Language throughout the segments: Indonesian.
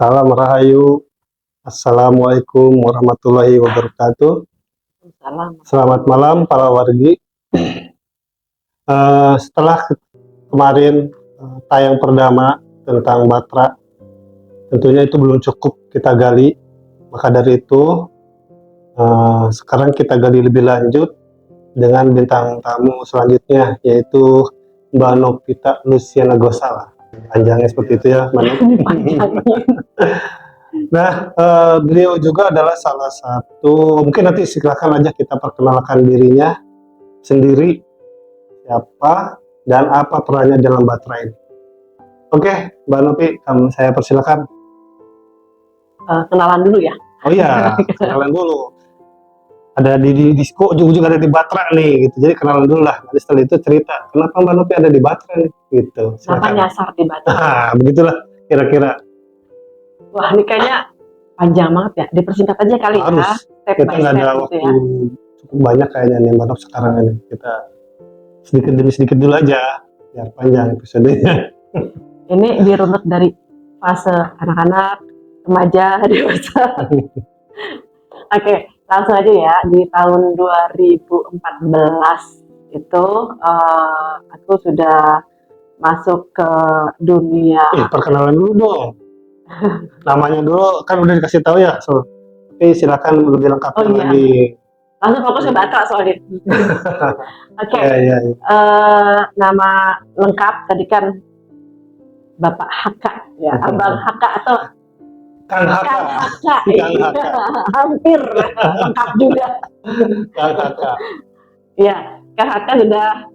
Salam Rahayu. Assalamualaikum warahmatullahi wabarakatuh. Salam. Selamat malam para wargi. Setelah kemarin tayang perdana tentang Batra, tentunya itu belum cukup kita gali. Maka dari itu sekarang kita gali lebih lanjut dengan bintang tamu selanjutnya, yaitu Mbak Novita Luciana Gosala. Panjangnya seperti itu ya, Mbak Nov. Nah, beliau juga adalah salah satu, mungkin nanti silakan aja kita perkenalkan dirinya sendiri, siapa dan apa perannya dalam Batra ini. Oke, Mbak Novi, saya persilakan. Kenalan dulu ya. Oh iya, kenalan dulu. Ada di Disko, ujung-ujung ada di Batra nih, gitu. Jadi kenalan dulu lah. Nanti setelah itu cerita, kenapa Mbak Novi ada di Batra nih, gitu. Kenapa nyasar di Batra? Begitulah kira-kira. Wah, ini kayaknya panjang banget ya. Dipersingkat aja kali Harus. ya. Step Kita by nggak step ada gitu waktu ya. cukup banyak kayaknya nih Mbak Nov sekarang ini. Kita sedikit demi sedikit dulu aja, biar panjang episodenya. Ini dirunut dari fase anak-anak, remaja, dewasa. Oke, langsung aja ya. Di tahun 2014 itu aku sudah masuk ke dunia. Perkenalan dulu dong. Namanya dulu kan udah dikasih tahu ya, tapi silakan lebih lengkapnya Oh, iya. lagi. Langsung fokus ke Batra soalnya. Oke. Iya. Nama lengkap tadi kan Bapak Haka ya, Abang Haka atau Kang Haka. Kang Haka. Kang Haka. Hampir lengkap juga. Kang Haka. Ya, Kang Haka sudah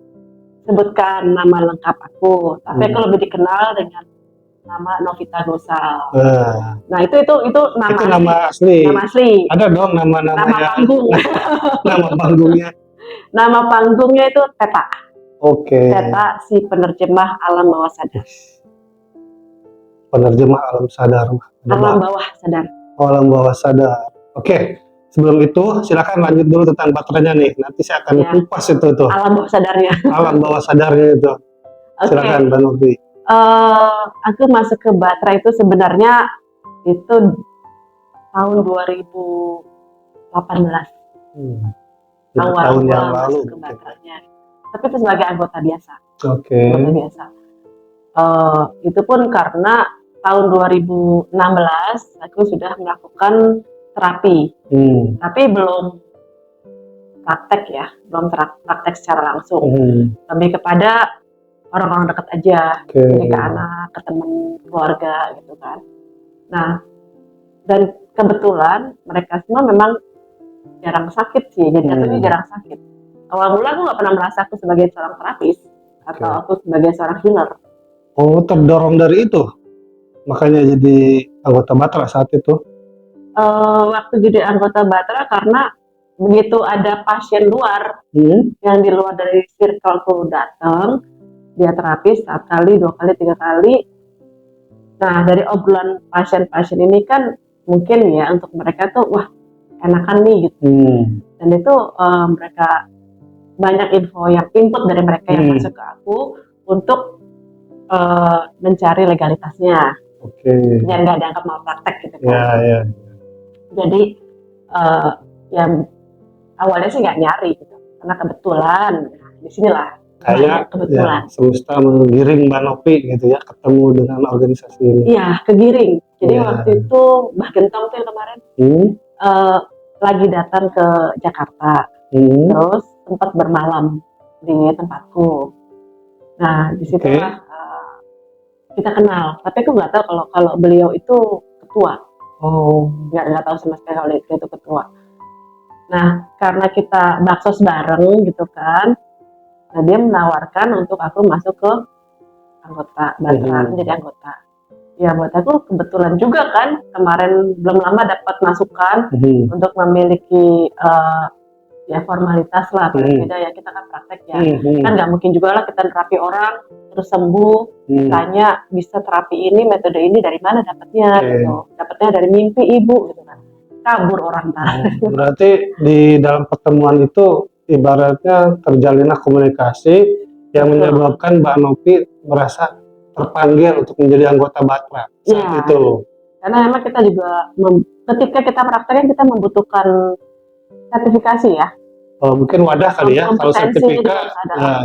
sebutkan nama lengkap aku, tapi aku lebih dikenal dengan nama Novita Gosala. Nah, itu nama Itu nama asli. Nama asli. Ada dong nama panggung. Nama panggungnya. Nama panggungnya itu Teta. Oke. Teta, si penerjemah alam bawah sadar. Penerjemah alam sadar. Alam bawah sadar. Alam bawah sadar. Oke. Sebelum itu silakan lanjut dulu tentang Batranya nih. Nanti saya akan kupas itu tuh. Alam bawah sadarnya. Alam bawah sadarnya itu. Silakan Mbak Novi. Aku masuk ke Batra itu sebenarnya itu tahun 2018. Awal tahun yang lalu masuk ke Batranya. Tapi itu sebagai anggota biasa. Oke. Anggota biasa. Itu pun karena tahun 2016 aku sudah melakukan terapi. Tapi belum praktek ya, belum praktek secara langsung. Lebih kepada orang-orang dekat aja, jadi ke anak, ke teman, keluarga gitu kan. Nah, dan kebetulan mereka semua memang jarang sakit sih, jadi jatuhnya jarang sakit. Awal mula aku nggak pernah merasa aku sebagai seorang terapis atau aku sebagai seorang healer. Oh, terdorong dari itu, makanya jadi anggota Batra saat itu. Waktu jadi anggota Batra karena begitu ada pasien luar yang di luar dari circleku datang, dia terapis 1 kali, 2 kali, 3 kali. Nah, dari obrolan pasien-pasien ini kan mungkin ya untuk mereka tuh wah enakan nih gitu. Dan itu mereka banyak input dari mereka yang masuk ke aku untuk mencari legalitasnya. Biar nggak dianggap malpraktek gitu kan. Iya. Jadi yang awalnya sih nggak nyari gitu, karena kebetulan disinilah kayak kebetulan semesta menggiring Mbak Novi gitu ya, ketemu dengan organisasi ini. Iya, kegiring. Jadi waktu itu Mbah Gentong tuh yang kemarin lagi datang ke Jakarta, terus sempat bermalam di tempatku. Nah, disitulah kita kenal. Tapi aku nggak tahu kalau beliau itu ketua. Nggak tahu sama sekali kalau dia itu ketua. Nah, karena kita baksos bareng gitu kan, nah dia menawarkan untuk aku masuk ke anggota Batra, menjadi anggota. Ya buat aku kebetulan juga kan, kemarin belum lama dapat masukan untuk memiliki ya formalitas lah, beda ya kita kan praktek ya, kan nggak mungkin juga lah kita terapi orang terus sembuh, tanya bisa terapi ini, metode ini dari mana dapatnya gitu, dapatnya dari mimpi ibu gitu kan, kabur orang Berarti di dalam pertemuan itu ibaratnya terjalinlah komunikasi yang menyebabkan Mbak Novi merasa terpanggil untuk menjadi anggota Batra saat itu. Karena memang kita juga ketika kita prakteknya kita membutuhkan sertifikasi ya. Mungkin wadah kali ya, kalau sertifikat,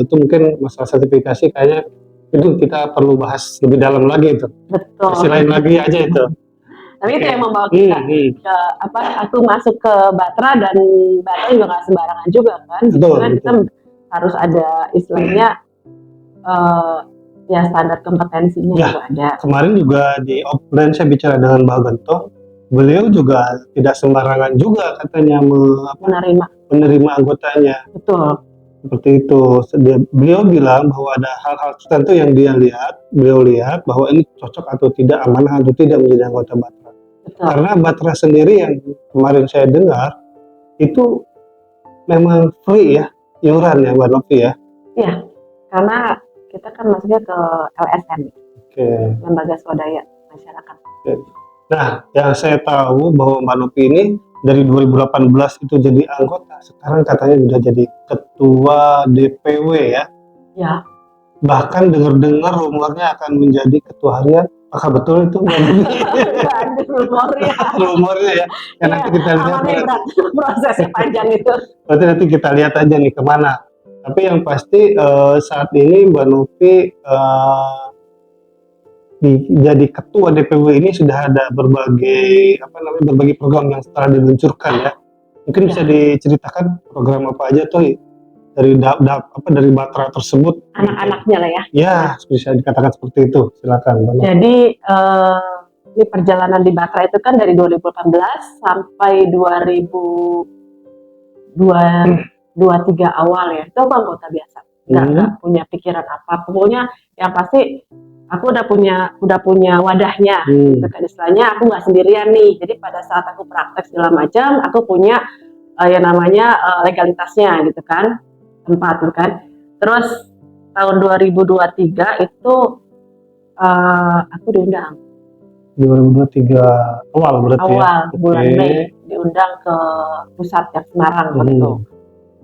itu mungkin masalah sertifikasi kayaknya itu kita perlu bahas lebih dalam lagi itu. Betul. Sesi lain lagi aja itu. Tapi itu yang membawa kita ke aku masuk ke Batra, dan Batra juga nggak sembarangan juga kan. Karena kita harus ada istilahnya ya standar kompetensinya juga ada. Kemarin juga di offline saya bicara dengan Mbak Gento, beliau juga tidak sembarangan juga katanya menerima anggotanya. Betul. Seperti itu. Beliau bilang bahwa ada hal-hal tertentu yang beliau lihat bahwa ini cocok atau tidak, amanah atau tidak menjadi anggota Batra. Betul. Karena Batra sendiri yang kemarin saya dengar itu memang free ya, iuran ya Mbak Novi ya. Iya, karena kita kan masuknya ke LSM, Lembaga Swadaya Masyarakat. Nah, yang saya tahu bahwa Mbak Novi ini dari 2018 itu jadi anggota, sekarang katanya sudah jadi ketua DPW ya. Ya. Bahkan dengar-dengar rumornya akan menjadi ketua harian. Apakah betul itu? Rumornya ya. Ya nanti kita lihat. Prosesnya panjang itu. Berarti nanti kita lihat aja nih kemana. Tapi yang pasti saat ini Mbak Novi jadi ketua DPW ini sudah ada berbagai program yang telah diluncurkan ya. Mungkin bisa diceritakan program apa aja tuh dari Batra tersebut. Anak-anaknya lah ya. Ya, bisa dikatakan seperti itu. Silakan. Mbak. Jadi ini perjalanan di Batra itu kan dari 2018 sampai 2023 awal ya. Itu aku anggota biasa. Nggak punya pikiran apa. Pokoknya yang pasti aku udah punya wadahnya, gitu kan istilahnya. Aku nggak sendirian nih. Jadi pada saat aku praktek segala macam, aku punya yang namanya legalitasnya, gitu kan, tempat, gitu kan. Terus tahun 2023 itu aku diundang. 2023 awal berarti awal bulan Mei diundang ke pusat yang Semarang waktu.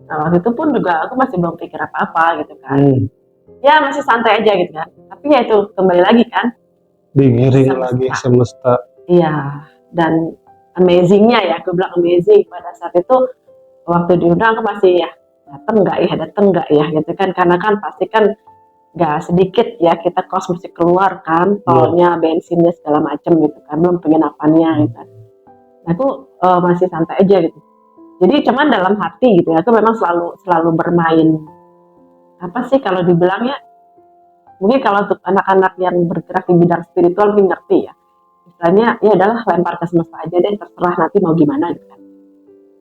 Nah waktu itu pun juga aku masih belum pikir apa-apa gitu kan. Ya masih santai aja gitu kan. Tapi ya itu kembali lagi kan. Digiring lagi semesta. Iya. Dan amazingnya ya, aku bilang amazing pada saat itu waktu diundang aku masih ya datang nggak ya gitu kan, karena kan pasti kan nggak sedikit ya kita kos mesti keluar kan, tolnya, bensinnya segala macem gitu kan, belum penginapannya gitu kan. Nah, aku masih santai aja gitu. Jadi cuman dalam hati gitu ya, aku memang selalu bermain apa sih kalau dibilang ya, mungkin kalau untuk anak-anak yang bergerak di bidang spiritual mungkin ngerti ya, istilahnya ya adalah lempar ke semesta aja deh, terserah nanti mau gimana gitu kan.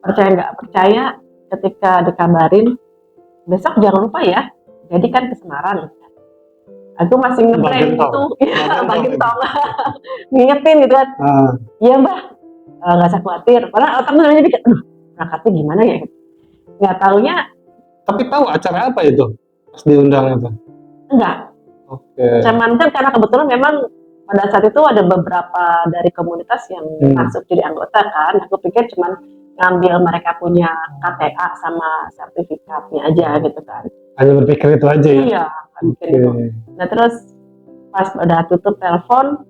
Percaya nggak percaya, ketika dikabarin besok jangan lupa ya, jadi kan ke Semarang gitu kan. Aku masih ngebrand itu, ya Bagentong, ngingetin gitu kan. Iya mbak, nggak usah khawatir. Padahal otaknya namanya dikit, berangkatnya gimana ya? Nggak taunya. Tapi tahu acara apa itu pas diundang itu? Enggak. Cuman kan karena kebetulan memang pada saat itu ada beberapa dari komunitas yang masuk jadi anggota kan. Aku pikir cuman ngambil mereka punya KTA sama sertifikatnya aja gitu kan. Hanya berpikir itu aja ya? Iya, berpikir itu. Nah terus pas udah tutup telepon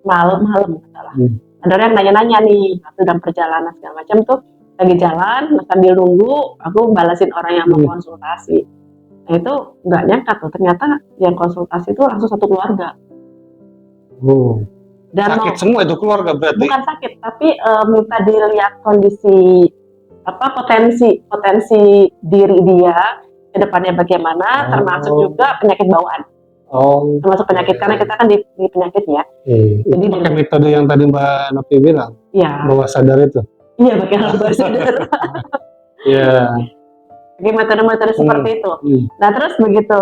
malam salah. Ada orang nanya-nanya nih, waktu dalam perjalanan segala macam tuh lagi jalan sambil nunggu, aku balasin orang yang mau konsultasi. Nah itu nggak nyangka tuh, ternyata yang konsultasi itu langsung satu keluarga. Dan sakit semua itu keluarga berarti? Bukan sakit, tapi minta dilihat kondisi potensi diri dia ke depannya bagaimana, termasuk juga penyakit bawaan. Termasuk penyakit, karena kita kan di penyakit ya. Jadi pakai metode yang tadi Mbak Novi bilang, bawah sadar itu. Iya, pakai bawah sadar. Iya. Pakai metode-metode seperti itu. Nah terus begitu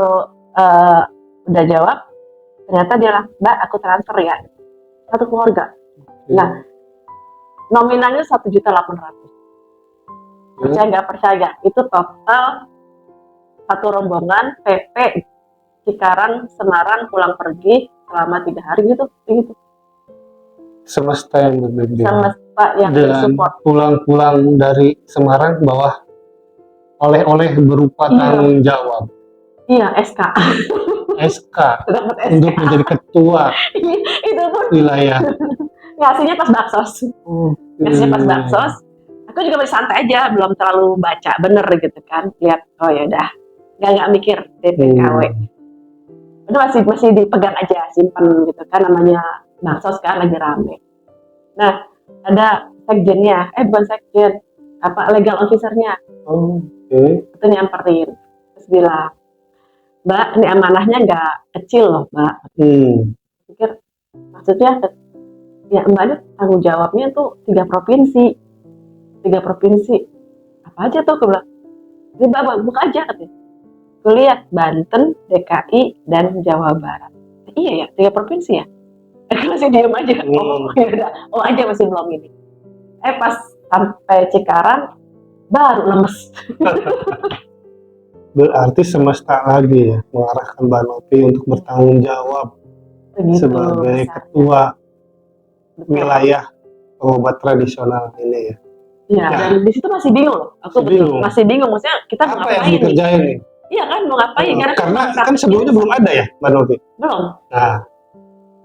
udah jawab, ternyata dia bilang, Mbak aku transfer ya, satu keluarga. Nah nominalnya 1.800.000. Percaya nggak percaya, itu total satu rombongan PP Cikarang Semarang pulang pergi selama 3 hari gitu. Semesta yang berbeda. Semesta yang support. Pulang dari Semarang bawah oleh-oleh berupa tanggung jawab. Iya, SK. SK untuk menjadi ketua itu pun wilayah. ngasihnya pas baksos. Ngasihnya pas baksos. Aku juga masih santai aja, belum terlalu baca bener gitu kan. Lihat, oh ya udah, nggak mikir DPKW. Itu masih dipegang aja, simpen gitu kan, namanya baksos kan lagi rame. Nah, ada sekjennya, bukan sekjen, apa legal officernya. Itu nyamperin, terus bilang, Mbak, ini amanahnya nggak kecil loh, Mbak. Pikir maksudnya, ya Mbak ini tanggung jawabnya tuh 3 provinsi. Apa aja tuh? Aku bilang, ini Mbak buka aja katanya. Aku lihat Banten, DKI, dan Jawa Barat. Iya ya, 3 provinsi ya. Aku masih diem aja. Oh aja masih belum ini. Pas sampai Cikarang baru lemes. Berarti semesta lagi ya mengarahkan Mbak Novi untuk bertanggung jawab Begitu, sebagai ketua wilayah pengobat tradisional ini ya. Iya, dan di situ masih bingung loh. Aku masih bingung, maksudnya kita mau ngapain nih? Iya kan, mau ngapain? Karena kan sebelumnya belum ada ya, Mbak Novi? Belum. Nah.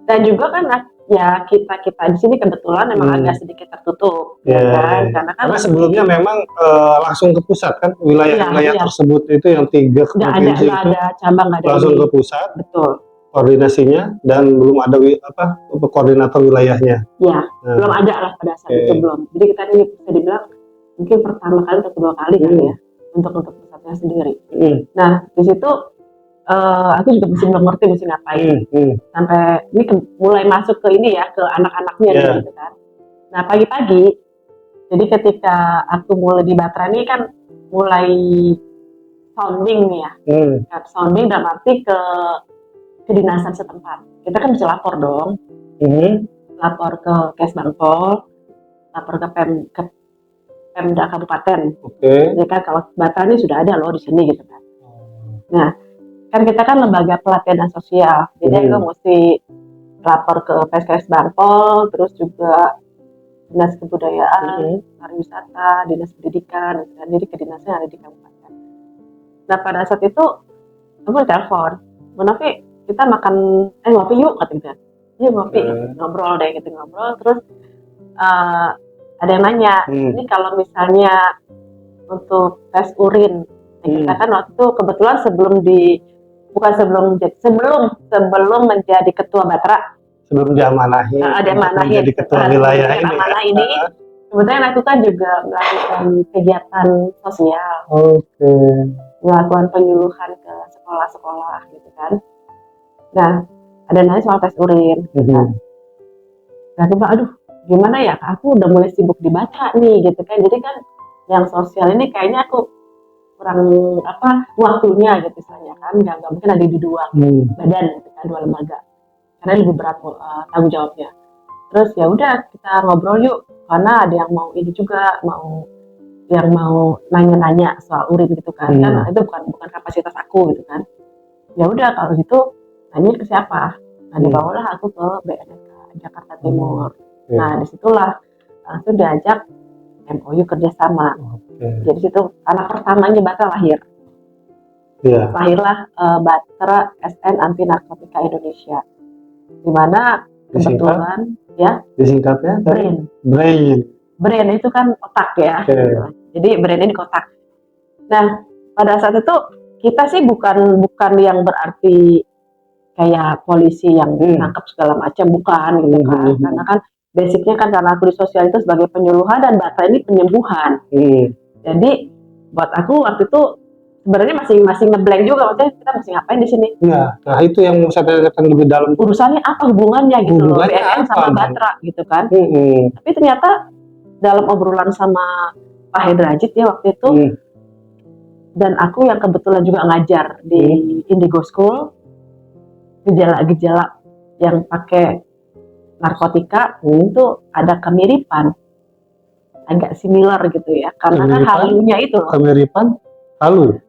Dan juga kan ya kita di sini kebetulan memang agak sedikit tertutup, kan? Karena sebelumnya memang langsung ke pusat kan, wilayah tersebut itu yang 3 provinsi itu ada cabang, nggak ada langsung ke pusat. Betul. Koordinasinya dan belum ada koordinator wilayahnya. Ya, belum ada lah pada saat itu belum. Jadi kita ini bisa dibilang mungkin pertama kali atau kedua kali kan ya untuk pusatnya sendiri. Nah di situ aku juga masih belum ngerti mesti ngapain. Sampai ini mulai masuk ke ini ya, ke anak-anaknya gitu kan. Nah pagi-pagi, jadi ketika aku mulai di Batra ini kan mulai sounding nih ya. Sounding dalam arti ke kedinasan setempat. Kita kan bisa lapor dong. Lapor ke Kesbangpol, lapor ke Pemda Kabupaten. Jadi kan kalau Batra ini sudah ada loh di sini gitu kan. Nah, kan kita kan lembaga pelatihan sosial. Jadi aku mesti lapor ke Kesbangpol, terus juga Dinas Kebudayaan, Pariwisata, Dinas Pendidikan, dan jadi kedinasan ada di kabupaten. Nah, pada saat itu aku telepon, Bu Novi, kita makan ngopi yuk katanya. Iya ngopi, ngobrol deh gitu, ngobrol terus ada yang nanya, ini kalau misalnya untuk tes urin, kita kan waktu itu kebetulan sebelum menjadi ketua Batra, sebelum diamanahi menjadi ketua wilayah ini, kebetulan aku kan juga melakukan kegiatan sosial, melakukan penyuluhan ke sekolah-sekolah gitu kan. Nah, ada nanya soal tes urin. Nah, aku bilang, aduh, gimana ya? Aku udah mulai sibuk di Batra nih, gitu kan. Jadi kan, yang sosial ini kayaknya aku kurang waktunya, gitu misalnya kan. Nggak mungkin ada di 2 badan, gitu kan, 2 lembaga. Karena lebih berat tanggung jawabnya. Terus ya udah kita ngobrol yuk, karena ada yang mau ini juga, yang mau nanya-nanya soal urin gitu kan. Kan itu bukan kapasitas aku, gitu kan. Ya udah kalau gitu. Nanya ke siapa? Nah dibawalah aku ke BNK Jakarta Timur. Nah disitulah langsung diajak MOU kerjasama. Jadi situ anak pertamanya Batra lahir. Lahirlah Batra SN Anti Narkotika Indonesia. Dimana kebetulan disingkatnya brain itu kan otak ya. Jadi brain ini kotak. Nah pada saat itu kita sih bukan yang berarti kayak polisi yang nangkap segala macam, bukan gitu kan. Karena kan basicnya kan karena aku di sosial itu sebagai penyuluhan dan Batra ini penyembuhan. Jadi buat aku waktu itu sebenarnya masih ngeblank juga, maksudnya kita mesti ngapain di sini. Nah itu yang saya tanyakan lebih dalam. Urusannya apa hubungannya gitu loh, BNN sama Batra gitu kan. Tapi ternyata dalam obrolan sama Pak Hedrajit ya waktu itu, dan aku yang kebetulan juga ngajar di Indigo School, gejala-gejala yang pakai narkotika itu ada kemiripan, agak similar gitu ya, karena kan halunya itu loh. Kemiripan?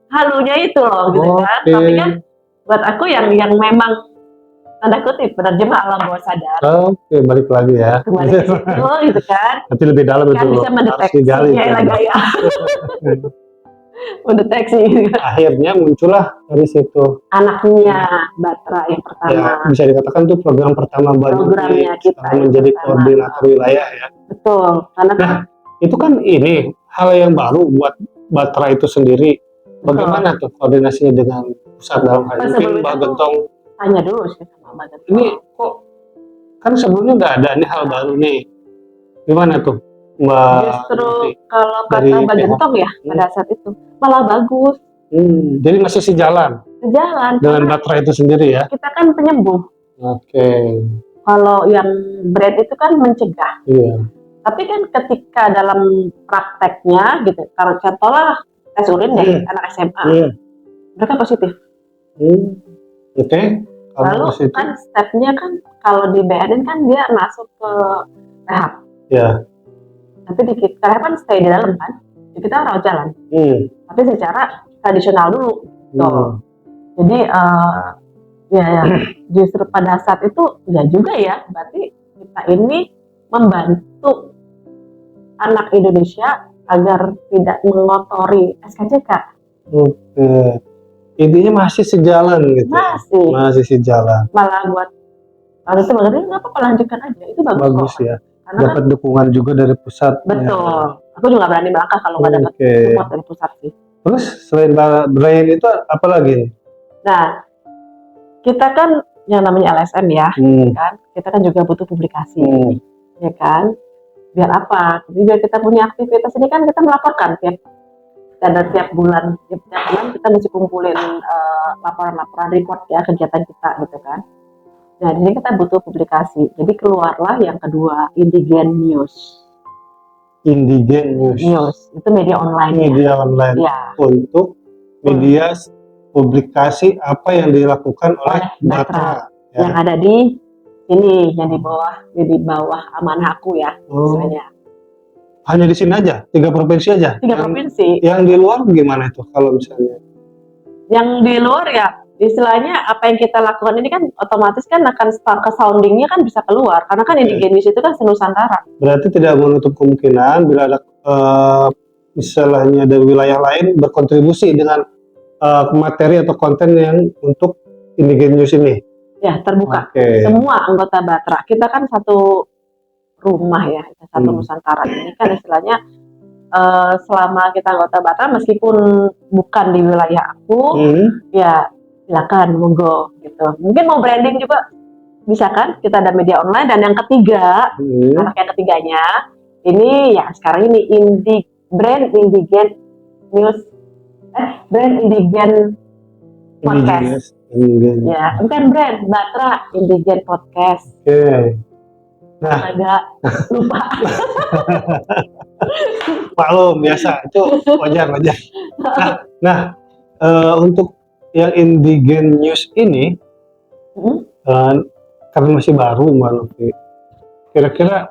Halunya itu loh gitu kan. Tapi kan buat aku yang memang tanda kutip penerjemah alam bawah sadar. Balik lagi ya. Kembali ke situ gitu kan. Nanti lebih dalam kan itu. Bisa mendeteksinya lah gaya. mendeteksi Akhirnya muncullah dari situ. anaknya Batra yang Ya, pertama. bisa dikatakan itu program pertama Mbak Nuti Programnya kita setelah yang menjadi pertama. koordinator wilayah ya. Betul, karena kan Itu kan ini hal yang baru buat Batra itu sendiri. Bagaimana tuh koordinasinya dengan pusat dalam hal ini? Mungkin sebelum Mbak itu Gentong, tanya dulu sih sama Mbak Gentong. ini kok kan sebelumnya nggak ada nih hal baru nih. Gimana tuh Mbak Justru Nuti? kalau Dari kata Mbak pihak- Gentong ya pada saat itu malah bagus, Jadi masih sejalan sejalan. dengan Karena Batra itu sendiri ya? kita kan penyembuh. Oke, Kalau yang brand itu kan mencegah. iya. Tapi kan ketika dalam prakteknya gitu, kalau contohnya tes urin deh anak SMA, mereka positif. Oke. Kalau Lalu positif, kan stepnya kan kalau di BNN kan dia masuk ke rehab. ya. Tapi di rehab kan stay di dalam kan, kita rawat jalan. Tapi secara tradisional dulu. Tuh. Jadi ya justru pada saat itu ya juga ya, berarti kita ini membantu anak Indonesia agar tidak mengotori SKCK. Oke. Intinya masih sejalan gitu. Masih sejalan. Malah buat kalau itu sebenarnya nggak apa-apa, lanjutkan aja, itu bagus kok. Ya. Karena dapat dukungan juga dari pusat. Betul. Ya. Aku juga berani melangkah kalau nggak dapat support dari pusat sih. Terus selain Brain itu apa lagi? Nah, kita kan yang namanya LSM ya, kan? Kita kan juga butuh publikasi, ya kan? Biar apa? Biar kita punya aktivitas ini kan kita melaporkan tiap bulan kita mesti kumpulin laporan-laporan report ya kegiatan kita gitu kan. Nah, di sini kita butuh publikasi. Jadi keluarlah yang kedua, Indigen News. Indigen News. Itu media online. Media online. Ya. Untuk media publikasi apa yang dilakukan oleh Batra. Ya. Yang ada di sini, yang di bawah amanah aku ya, misalnya. Hanya di sini aja, 3 provinsi aja. 3 provinsi. Yang di luar gimana itu kalau misalnya? Yang di luar ya, istilahnya apa yang kita lakukan ini kan otomatis kan akan ke soundingnya kan bisa keluar, karena kan Indigen News itu kan senusantara. Berarti tidak menutup kemungkinan bila ada misalnya dari wilayah lain berkontribusi dengan materi atau konten yang untuk Indigen News ini. Ya, terbuka. Semua anggota Batra. Kita kan satu rumah ya, satu Nusantara ini kan istilahnya selama kita anggota Batra meskipun bukan di wilayah aku, ya silakan monggo gitu. Mungkin mau branding juga bisa kan? Kita ada media online. Dan yang ketiga, anak yang ketiganya ini ya sekarang ini brand Indigen News, brand Indigen Podcast. Ya, bukan brand Batra Indigen Podcast. Nah, agak lupa. Maklum, biasa, itu wajar. Nah, untuk yang Indigen News ini, karena masih baru Mbak Novi, kira-kira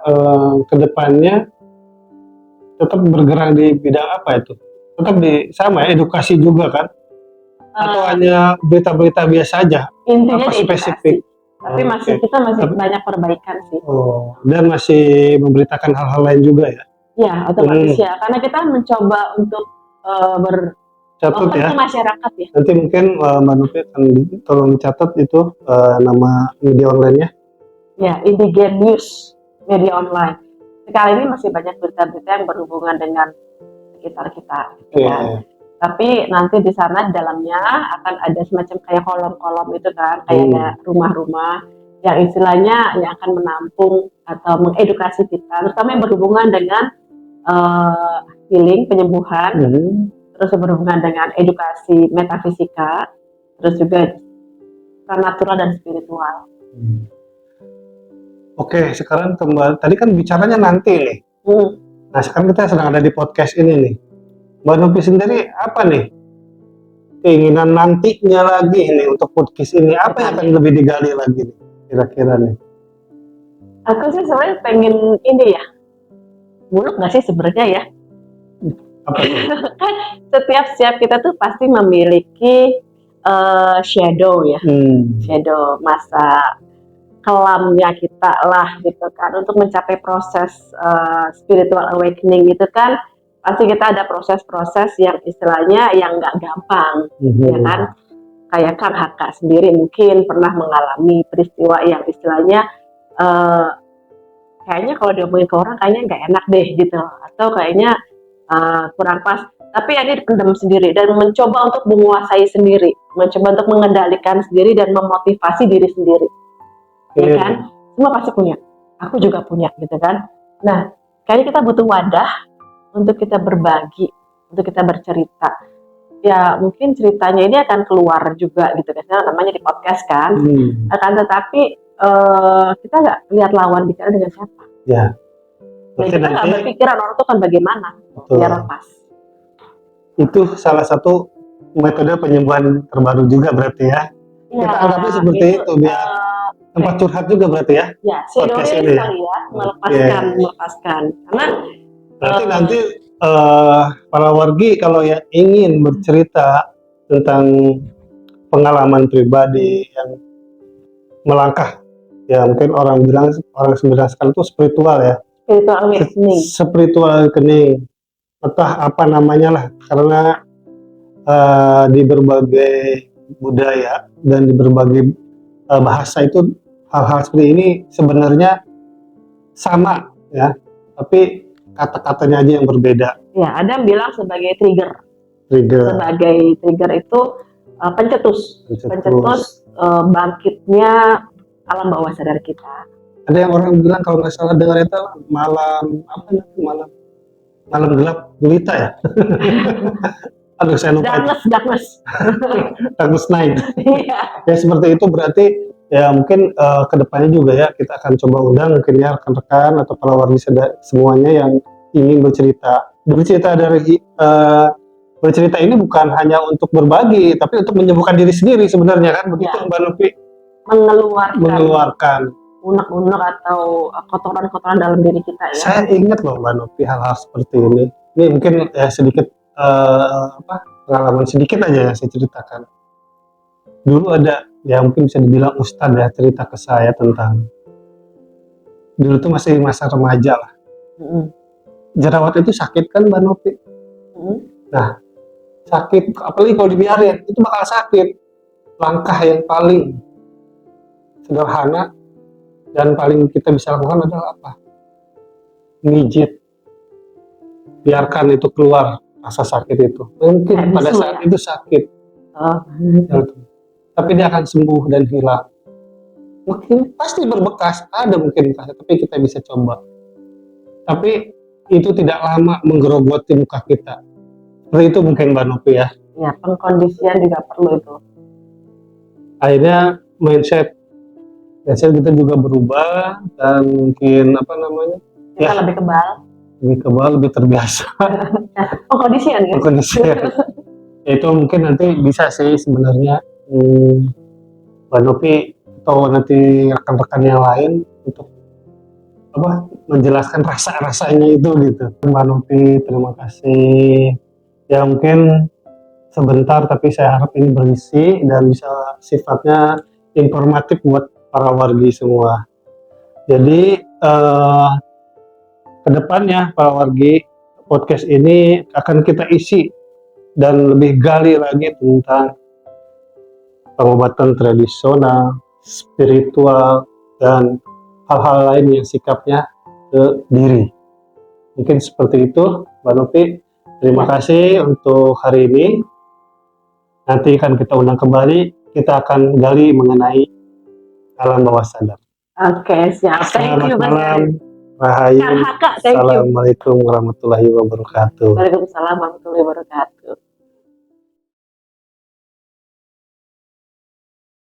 kedepannya tetap bergerak di bidang apa itu? Tetap sama ya, edukasi juga kan? Atau hanya berita-berita biasa aja? Intinya apa spesifik? Tapi kita masih banyak perbaikan sih. Dan masih memberitakan hal-hal lain juga ya? Ya, otomatis ya. Karena kita mencoba untuk catat ya. Ke masyarakat ya. Nanti mungkin Mbak Novi akan tolong dicatat itu nama media online-nya. Ya, Indigen News, media online. Sekali ini masih banyak berita-berita yang berhubungan dengan sekitar kita. Ya. Tapi nanti di sana di dalamnya akan ada semacam kayak kolom-kolom itu kan, kayak ada rumah-rumah yang istilahnya yang akan menampung atau mengedukasi kita, terutama yang berhubungan dengan healing, penyembuhan, terus berhubungan dengan edukasi metafisika, terus juga natural dan spiritual. Oke, sekarang kembali, tadi kan bicaranya nanti nih. Nah, sekarang kita sedang ada di podcast ini nih. Mbak Novi sendiri apa nih keinginan nantinya lagi nih untuk podcast ini? Apa yang akan lebih digali lagi nih kira-kira nih? Aku sih sebenarnya pengen ini ya, muluk nggak sih sebenarnya ya? Apa itu? Kan setiap kita tuh pasti memiliki shadow ya, shadow masa kelamnya kita lah gitu kan, untuk mencapai proses spiritual awakening itu kan pasti kita ada proses-proses yang istilahnya yang nggak gampang, ya kan? Kayak Kang Haka sendiri mungkin pernah mengalami peristiwa yang istilahnya kayaknya kalau diomongin ke orang kayaknya nggak enak deh gitu, atau kayaknya kurang pas. Tapi ini dipendam sendiri dan mencoba untuk menguasai sendiri, mencoba untuk mengendalikan sendiri dan memotivasi diri sendiri, ya kan? Semua pasti punya, aku juga punya, gitu kan? Nah, kayaknya kita butuh wadah untuk kita berbagi, untuk kita bercerita. Ya mungkin ceritanya ini akan keluar juga gitu kan, namanya di podcast kan. Akan tetapi kita nggak lihat lawan bicara dengan siapa. Ya. Dan kita nggak berpikiran orang itu kan bagaimana biar lepas. Itu salah satu metode penyembuhan terbaru juga berarti ya. Kita anggapnya seperti itu biar tempat curhat juga berarti ya. Ya, podcast ini sekali ya, melepaskan. Karena berarti nanti para wargi kalau yang ingin bercerita tentang pengalaman pribadi yang melangkah, ya mungkin orang sembilan sekali itu spiritual ya. Spiritual awakening, entah apa namanya lah, karena di berbagai budaya dan di berbagai bahasa itu hal-hal seperti ini sebenarnya sama ya, tapi kata-katanya aja yang berbeda. Ya, ada yang bilang sebagai trigger. Sebagai trigger itu pencetus bangkitnya alam bawah sadar kita. Ada yang orang bilang kalau nggak salah dengar itu malam gelap gulita ya. Aduh saya lupa. Darkness night. Ya seperti itu berarti ya mungkin kedepannya juga ya kita akan coba undang mungkin ya rekan-rekan atau para wargi semuanya yang ingin bercerita ini bukan hanya untuk berbagi tapi untuk menyembuhkan diri sendiri sebenarnya kan begitu ya. Mbak Novi, mengeluarkan unek-unek atau kotoran-kotoran dalam diri kita ya. Saya ingat loh Mbak Novi hal-hal seperti ini mungkin ya sedikit pengalaman sedikit aja yang saya ceritakan. Dulu ada ya mungkin bisa dibilang ustadz ya cerita ke saya tentang dulu tuh masih masa remaja lah. Jerawat itu sakit kan Mbak Novi? Nah sakit apalagi kalau dibiarin itu bakal sakit. Langkah yang paling sederhana dan paling kita bisa lakukan adalah apa? Mijit, biarkan itu keluar rasa sakit itu. Mungkin pada saat itu sakit, tapi dia akan sembuh dan hilang. Mungkin pasti berbekas, ada mungkin bekasnya, tapi kita bisa coba. Tapi itu tidak lama menggerogoti muka kita. Seperti itu mungkin Mbak Novi ya. Ya, pengkondisian juga perlu itu. Akhirnya mindset kita juga berubah dan mungkin kita lebih kebal, lebih terbiasa. Pengkondisian ya. Itu mungkin nanti bisa sih sebenarnya Mbak Novi atau nanti rekan-rekan yang lain untuk menjelaskan rasa-rasanya itu gitu. Mbak Novi terima kasih. Ya mungkin sebentar tapi saya harap ini berisi dan bisa sifatnya informatif buat para wargi semua. Jadi kedepannya para wargi podcast ini akan kita isi dan lebih gali lagi tentang pengobatan tradisional, spiritual dan hal-hal lain yang sikapnya ke diri. Mungkin seperti itu Mbak Novi. Terima kasih untuk hari ini. Nanti akan kita undang kembali, kita akan gali mengenai alam bawah sadar. Oke, siap. Selamat malam. Rahayu. Assalamualaikum warahmatullahi wabarakatuh. Waalaikumsalam warahmatullahi wabarakatuh.